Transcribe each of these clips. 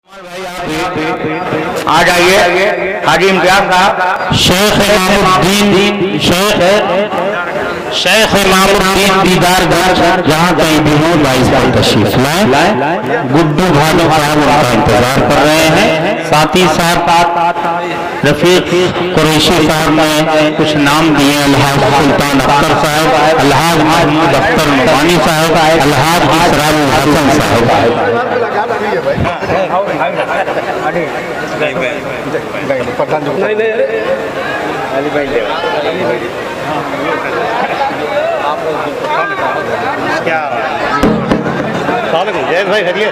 आ जाइए हाजी इम्तियाज साहब। शेख इमामुद्दीन दीदार जहाँ कहीं भी हो भाई साहब तशरीफ लाए। गुड्डू भानु साहब उनका इंतजार कर रहे हैं। साथ ही साथ रफीक कुरैशी साहब ने कुछ नाम दिए। अलहाज सुल्तान अख्तर साहब, अलहाज महमूद अख्तर नुमानी साहब, अलहाज इसरार हसन साहब। क्या जैद भाई खरीय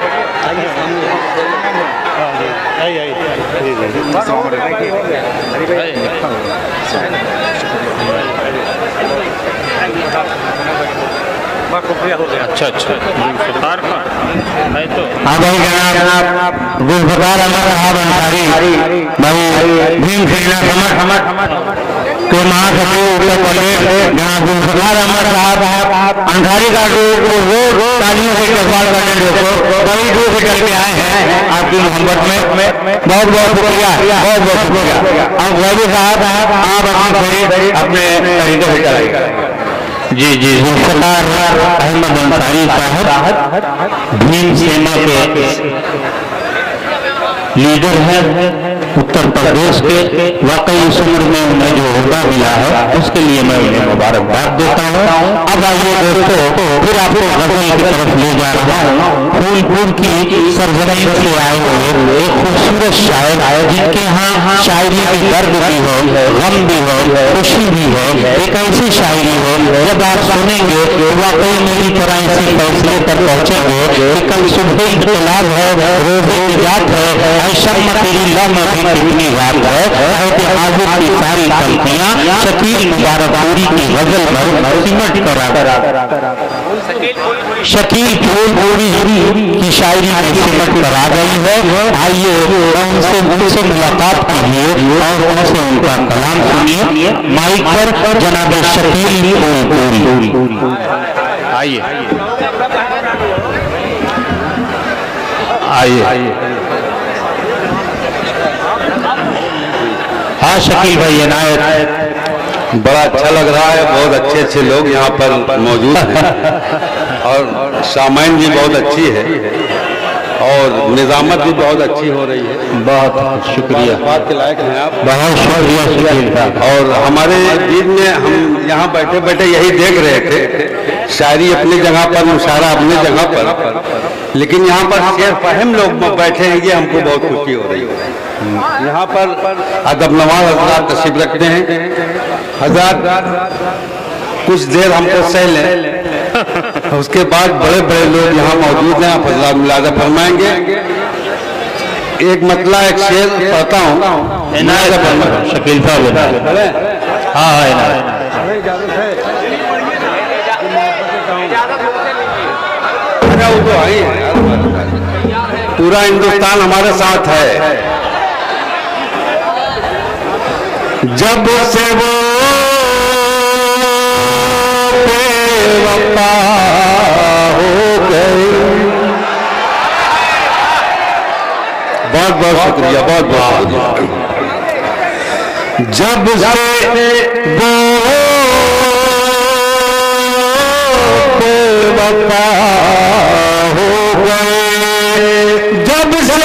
अच्छा अच्छा गुलफकार का है तो हाँ भाई जनाब गुलफकार अमर साहब अंसारी भाई भीम खेलना समझ तो महासचिव उत्तर प्रदेश जहाँ गुलफकार अमर साहब अंसारी का वो तालियों से इस्तेमाल करने देखो बड़ी दूर से चल के आए हैं आपकी मोहब्बत में बहुत बहुत शुक्रिया, बहुत बहुत शुक्रिया। अब वही साहब आप अपने तरीके से चलाइए। जी जी गुलफकार अहमद अंसारी साहब भीम सेना के लीडर हैं उत्तर प्रदेश के। वाकई इस उम्र में उन्हें जो होगा मिला है उसके लिए मैं उन्हें मुबारकबाद देता हूँ। अब आइए दोस्तों फिर आपको गजल की तरफ ले जा रहा हूँ। फूलपुर की सरजमीन से आए हुए एक खूबसूरत शायर जिनके यहाँ शायरी में दर्द भी हो, गम भी हो, खुशी भी हो, एक ऐसी शायरी हो जब आप सुनेंगे तो वाकई मेरी तरह इसी फैसले पर पहुँचेंगे कि कल सुबह इख्तिलाफ है, रोज़े निजात है, शर्म तेरी लम कितनी रात है। हाजिर की सारी पंक्तियां शकील मुबारकपुरी की गजल में सिमट कर शकील फूलपुरी की शायरी में सिमट कर आ गई है। आइए उनसे मुलाकात कीजिए और उनसे उनका कलाम सुनिए। माइक पर जनाब शकील फूलपुरी आइए आइए। हाँ शकील भाई इनायत, बड़ा अच्छा लग रहा है। बहुत अच्छे अच्छे लोग यहाँ पर मौजूद हैं और सामाइन भी बहुत अच्छी है और निजामत भी बहुत अच्छी हो रही है। बहुत शुक्रिया, बात के लायक हैं आप। बहुत शुक्रिया शकील साहब। और हमारे दीन में हम यहाँ बैठे बैठे यही देख रहे थे, शायरी अपनी जगह पर, मुशायरा अपनी जगह पर, लेकिन यहाँ पर शेर फहम लोग बैठे हैं, ये हमको बहुत खुशी हो रही है। यहाँ पर अदब नवाज हजरात तशरीफ रखते हैं। हजरात कुछ देर हमको सह लें, उसके बाद बड़े बड़े लोग यहाँ मौजूद हैं, आप हजरात मुलाजा फरमाएंगे। एक मतला एक शेर पढ़ता हूँ, शकील साहब। हाँ पूरा हिंदुस्तान हमारे साथ है। जब से वो बेवफा हो गई, बहुत बहुत शुक्रिया, बहुत बहुत शुक्रिया। जब से वो बेवफा हो गए, जब से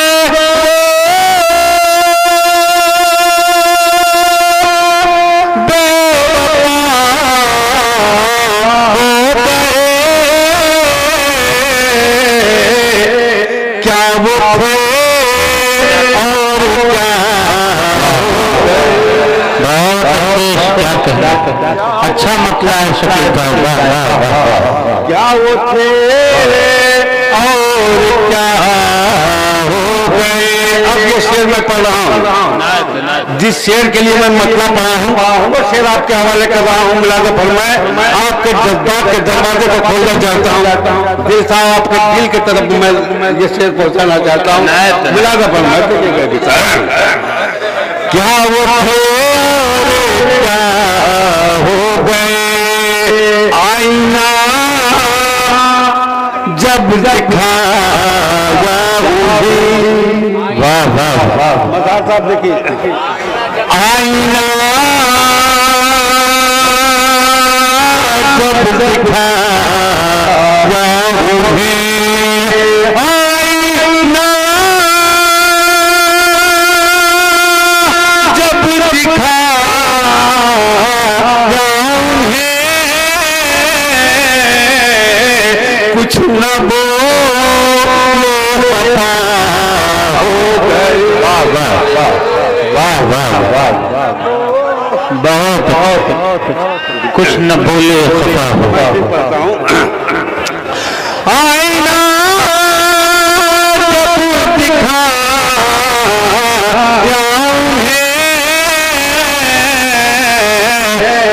अच्छा मतला है शकील साहब। क्या वो थे और क्या हो गए। अब ये शेर मैं पढ़ रहा हूँ, जिस शेर के लिए मैं मतला पढ़ा हूँ वो शेर आपके हवाले कर रहा हूँ। मुलाज़ा फरमाए, आपके जज्बात के दरवाजे को खोलना चाहता हूँ। दिल साहब आपके दिल की तरफ मैं ये शेर पहुँचाना चाहता हूँ। मुलाज़ा फरमाए, क्या वो थे क्या हो गए। आईना जब दिखाया मज़ार साहब देखिए, आईना जब दिखाया उन्हें, आईना जब दिखाया उन्हें, कुछ न बोले पता हो गए। वाह वाह वाह वाह वाह वाह, बहुत कुछ न बोले खफा हो। आईना जब दिखाया उन्हें,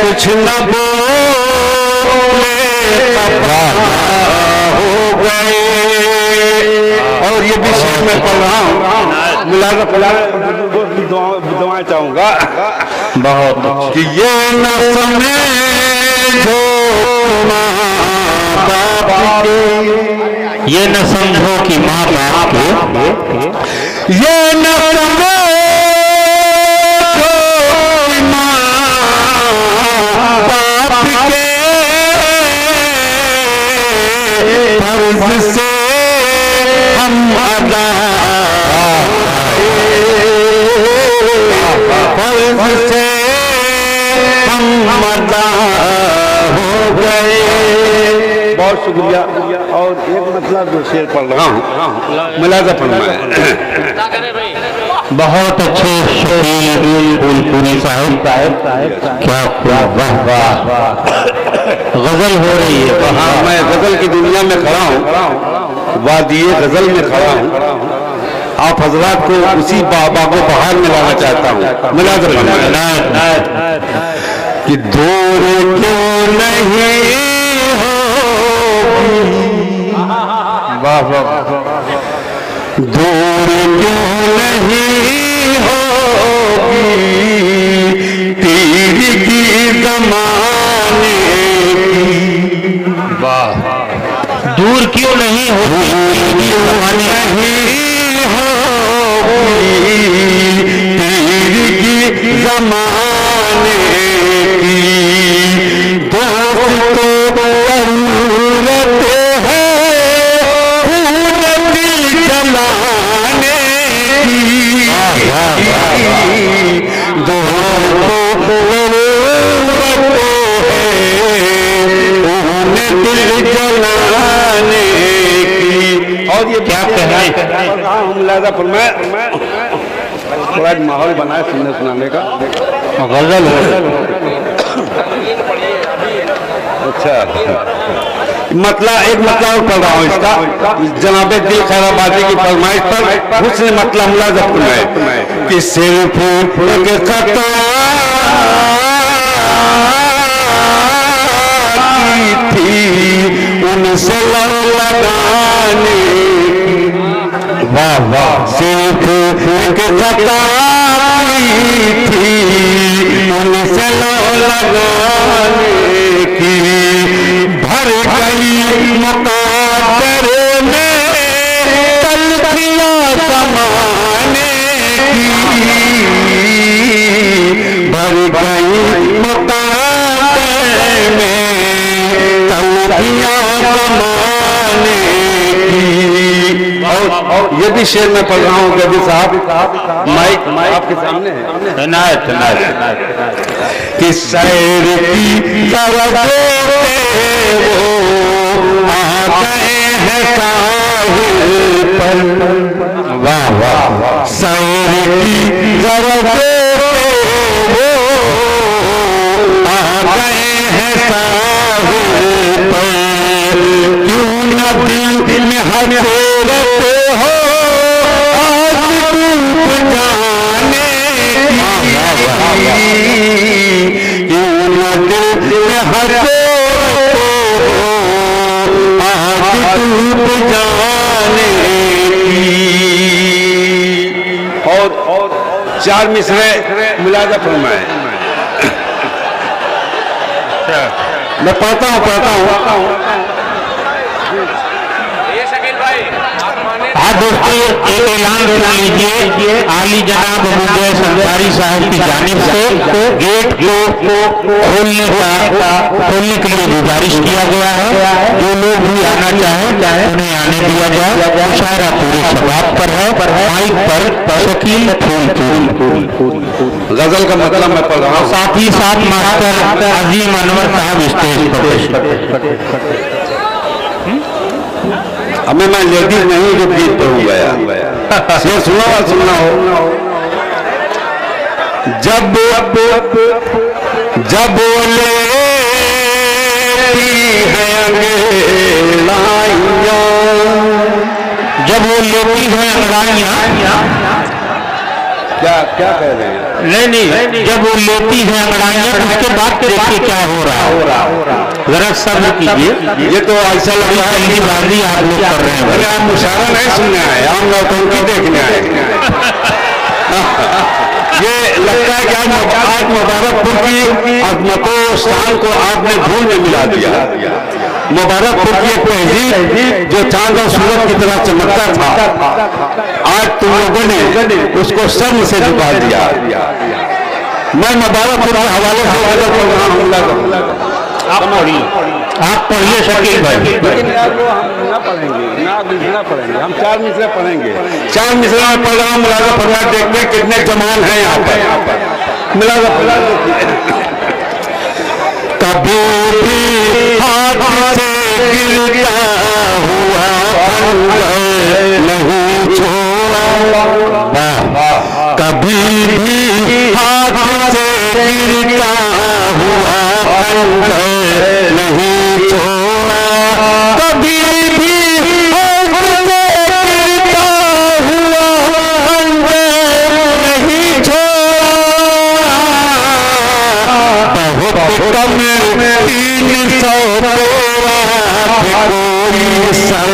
कुछ न बोले खफा हो गए। और ये भी शेर में पढ़ रहा हूँ, मिलाना दुआएं चाहूंगा बहुत कि ये न समझो माँ बाप के, ये न समझो कि माँ बाप के, ये न समझो माँ बाप के, फर्ज से हम अदा, फर्ज से हम अदा हो गए। बहुत शुक्रिया। और एक मतलब जो शेर पढ़ रहा हूँ, मिलाजा फरमाए। बहुत अच्छे शकील फूलपुरी साहब, क्या वाह वाह, गजल हो रही है। हाँ, मैं गजल की दुनिया में खड़ा हूँ, वादिये गजल में खड़ा हूँ। आप हजरात को उसी बाबा को बाहर में लाना चाहता हूँ। मिलाजा फरमाए कि दूर क्यों नहीं होगी, वाह वाह, दूर क्यों नहीं होगी तीर की ज़माने की, वाह, दूर क्यों नहीं होगी, तीर की ज़माने की, दोस्तों ज़रूरत है जलाने की, दोस्तों ज़रूरत है दिल जलाने की। और ये क्या कहना है, मुलाजा फरमाए, थोड़ा माहौल बनाए सुनने सुनाने का। गजल हो। अच्छा, मतलब एक मतलब और पढ़ रहा हूँ इसका, जनाबे दिल खैराबादी की फरमाइश पर हुस्न मतलब मुलाजा फरमाए कि सिर्फ एक खता थी उनसे लगाने, वाह वाह, सिर्फ एक खता थी उनसे लगाने की, भर गई मुक़द्दर में तलखियाँ ज़माने की, भर गई मुक़द्दर में तलखियाँ ज़माने की। और ये भी शेर में पढ़ रहा हूँ गदी साहब, माइक आपके सामने है, इनायत इनायत, कि सैर की तरफ वो आ गए हैं साहिल पर, वाह वाह, सैर की तरफ वो आ गए हैं साहिल पर, क्यों न दिल में हसरत हो आज डूब जाने की, क्यों न दिल में हसरत हो आज डूब जाने की। और चार मिसरे मुलाजा फरमाए। मैं पढ़ता हूँ हाथ दोस्तों एक ऐलान सुन लीजिए। आली जनाब मुझे सरदारी साहब की जानिब से गेट को खोलने के लिए गुजारिश किया गया है। जो लोग भी आना चाहें उन्हें आने दिया जाए। मुशायरा पूरे शबाब पर है। माइक पर शकील फूल गजल का मतलब मैं पढ़ रहा हूँ। साथ ही साथ मास्टर अजीम अनवर साहब स्टेज पर। हमें मैं लेडीज नहीं जो गीत पढ़ूंगा यार। सुना हो। जब वो लेती है अंगड़ाइयाँ। क्या कह रहे हैं? नहीं, जब वो लेती है अंगड़ाइयाँ उसके बाद देखिए क्या हो रहा है। जरा सब्र कीजिए। ये तो ऐसा लग रहा है जल्दीबाजी आप लोग कर रहे हैं। आप मुशायरा नहीं सुनने आए, हम नौटंकी देखने आए। ये लगता है कि आज मुबारकपुर की अजमतों शान को आपने धूल में मिला दिया। मुबारकपुर की तहजीब जो चांद और सूरज की तरह चमकता था, आज तुम लोगों ने उसको शर्म से झुका दिया। मैं मुबारकपुर के हवाले से गजल पढ़ रहा हूँ। आप पढ़िए शकील भाई। लेकिन यार वो हम ना पढ़ेंगे, ना पढ़ेंगे, हम 4 मिसरे पढ़ेंगे। 4 मिसरे में पढ़ रहा हूँ। मुलाजा फरमाए, देखते हैं कितने जमान हैं यहाँ पर। मुलाजा कभी भी हाथ से गिरता हुआ नहीं छोड़ा, कभी भी हाथ से गिरता हुआ नहीं छोड़ा, कभी भी हाथ से गिरता हुआ नहीं छोड़ा। बहुत कम 300 कोई सर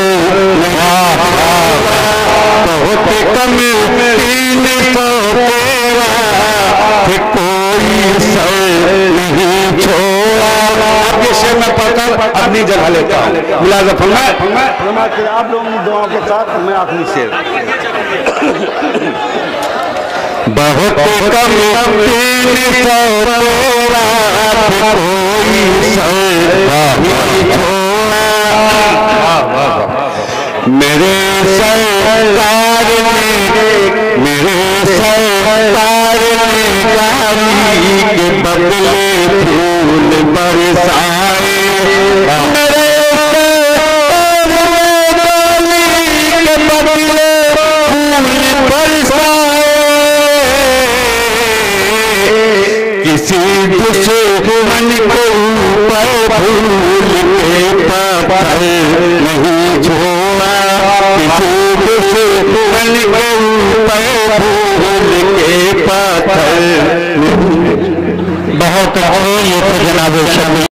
बहुत कम 300 कोई सर नहीं छोड़ा। अब ये शेर मैं पढ़कर अपनी जगह लेता हूँ। मुलाजा फरमाए आप लोगों की दुआओं के साथ मैं आखिरी शेर। बहुत कम 300 कोई सर नहीं छोड़ा। मेरे सरकार ने गाली के बदले फूल बरसाए। मेरे गाली के बदले फूल बरसाए। किसी दुश्मन को फूल के पत्थर नहीं छोड़ा, किसी दुश्मन को फूल के पत्थर। बहुत ये तो जनाब